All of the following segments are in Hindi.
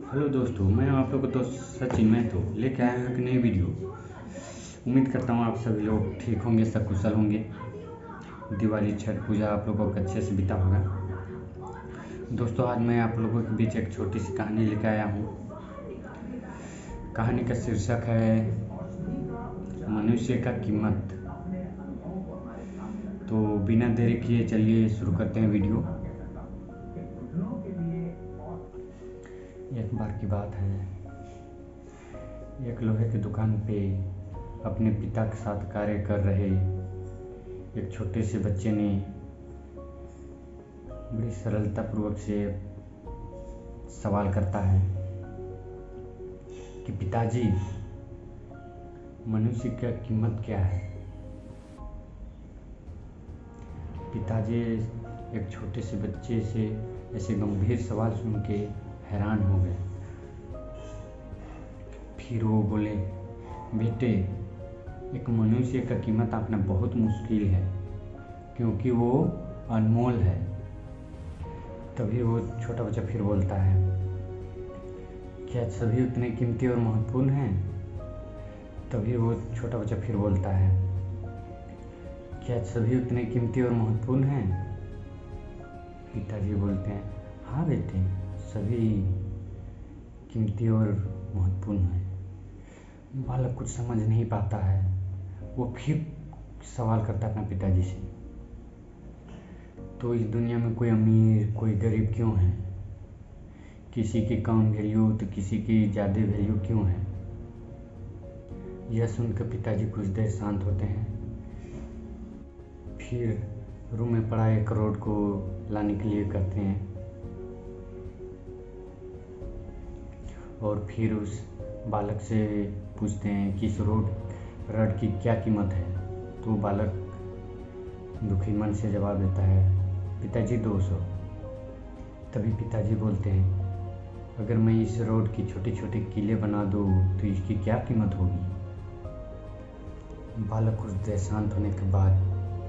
हेलो दोस्तों, मैं आप लोगों को दोस्त सचिन महतो लेके आया हूँ एक नई वीडियो। उम्मीद करता हूँ आप सभी लोग ठीक होंगे, सकुशल होंगे। दिवाली छठ पूजा आप लोगों को अच्छे से बीता होगा। दोस्तों, आज मैं आप लोगों के बीच एक छोटी सी कहानी लेकर आया हूँ। कहानी का शीर्षक है मनुष्य का कीमत। तो बिना देरी किए चलिए शुरू करते हैं वीडियो। एक बार की बात है, एक लोहे की दुकान पे अपने पिता के साथ कार्य कर रहे एक छोटे से बच्चे ने बड़ी सरलतापूर्वक से सवाल करता है कि पिताजी, मनुष्य की कीमत क्या है। पिताजी एक छोटे से बच्चे से ऐसे गंभीर सवाल सुन के हैरान हो गए। फिर वो बोले, बेटे, एक मनुष्य का कीमत आंकना बहुत मुश्किल है क्योंकि वो अनमोल है। तभी वो छोटा बच्चा फिर बोलता है, क्या सभी उतने कीमती और महत्वपूर्ण हैं? तभी वो छोटा बच्चा फिर बोलता है, क्या सभी उतने कीमती और महत्वपूर्ण हैं? पिताजी बोलते हैं, हाँ बेटे, सभी कीमती और महत्वपूर्ण हैं। बालक कुछ समझ नहीं पाता है। वो फिर सवाल करता है अपने पिताजी से, तो इस दुनिया में कोई अमीर कोई गरीब क्यों है? किसी की कम वैल्यू तो किसी की ज़्यादा वैल्यू क्यों है? यह सुनकर पिताजी कुछ देर शांत होते हैं। फिर रूम में पड़ा एक रोड को लाने के लिए कहते हैं और फिर उस बालक से पूछते हैं कि इस रड की क्या कीमत है। तो बालक दुखी मन से जवाब देता है, पिताजी 200। तभी पिताजी बोलते हैं, अगर मैं इस रोड की छोटी छोटी कीले बना दूँ तो इसकी क्या कीमत होगी? बालक कुछ देर शांत होने के बाद,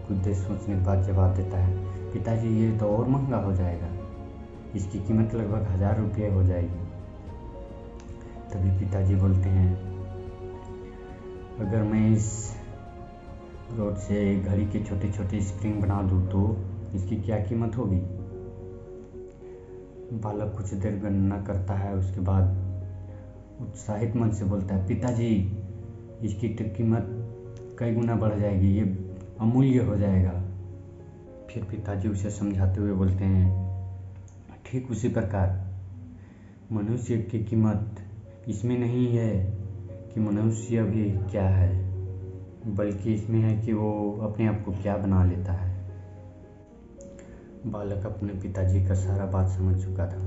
कुछ देर सोचने के बाद जवाब देता है, पिताजी ये तो और महंगा हो जाएगा, इसकी कीमत लगभग 1000 रुपये हो जाएगी। तभी पिताजी बोलते हैं, अगर मैं इस रोड से घड़ी के छोटे छोटे स्प्रिंग बना दूँ तो इसकी क्या कीमत होगी? बालक कुछ देर गणना करता है, उसके बाद उत्साहित मन से बोलता है, पिताजी इसकी तो कीमत कई गुना बढ़ जाएगी, ये अमूल्य हो जाएगा। फिर पिताजी उसे समझाते हुए बोलते हैं, ठीक उसी प्रकार मनुष्य की कीमत इसमें नहीं है कि मनुष्य भी क्या है, बल्कि इसमें है कि वो अपने आप को क्या बना लेता है। बालक अपने पिताजी का सारा बात समझ चुका था।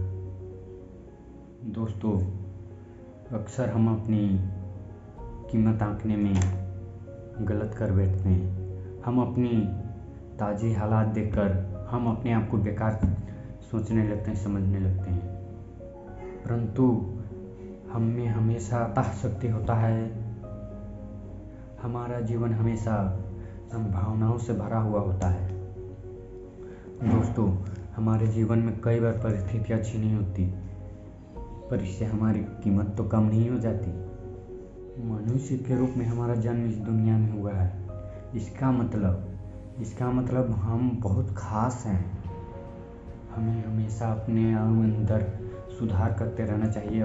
दोस्तों, अक्सर हम अपनी कीमत आंकने में गलत कर बैठते हैं। हम अपनी ताज़ी हालात देखकर हम अपने आप को बेकार सोचने लगते हैं, समझने लगते हैं। परंतु हम में हमेशा अतः शक्ति होता है। हमारा जीवन हमेशा संभावनाओं से भरा हुआ होता है। दोस्तों, हमारे जीवन में कई बार परिस्थितियाँ अच्छी नहीं होती, पर इससे हमारी कीमत तो कम नहीं हो जाती। मनुष्य के रूप में हमारा जन्म इस दुनिया में हुआ है। इसका मतलब हम बहुत खास हैं। हमें हमेशा अपने अंदर सुधार करते रहना चाहिए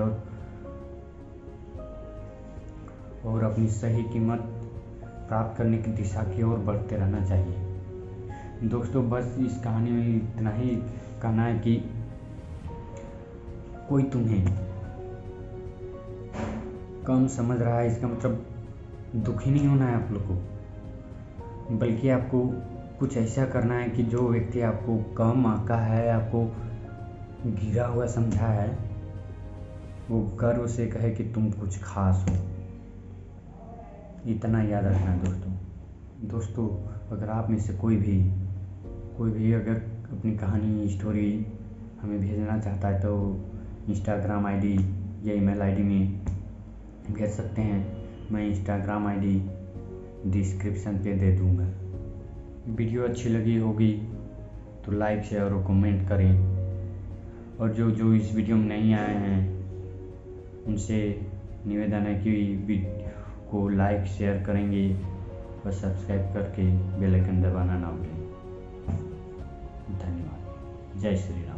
और अपनी सही कीमत प्राप्त करने की दिशा की ओर बढ़ते रहना चाहिए। दोस्तों, बस इस कहानी में इतना ही कहना है कि कोई तुम्हें कम समझ रहा है, इसका मतलब दुखी नहीं होना है आप लोग को, बल्कि आपको कुछ ऐसा करना है कि जो व्यक्ति आपको कम आंका है, आपको गिरा हुआ समझा है, वो गर्व से कहे कि तुम कुछ खास हो। इतना याद रखना है दोस्तों। अगर आप में से कोई भी अगर अपनी कहानी स्टोरी हमें भेजना चाहता है तो इंस्टाग्राम आईडी या ईमेल आईडी में भेज सकते हैं। मैं इंस्टाग्राम आईडी डिस्क्रिप्शन पे दे दूँगा। वीडियो अच्छी लगी होगी तो लाइक शेयर और कमेंट करें। और जो इस वीडियो में नहीं आए हैं उनसे निवेदन है कि वीडियो को लाइक शेयर करेंगे और सब्सक्राइब करके बेल आइकन दबाना ना भूलें। धन्यवाद। जय श्री राम।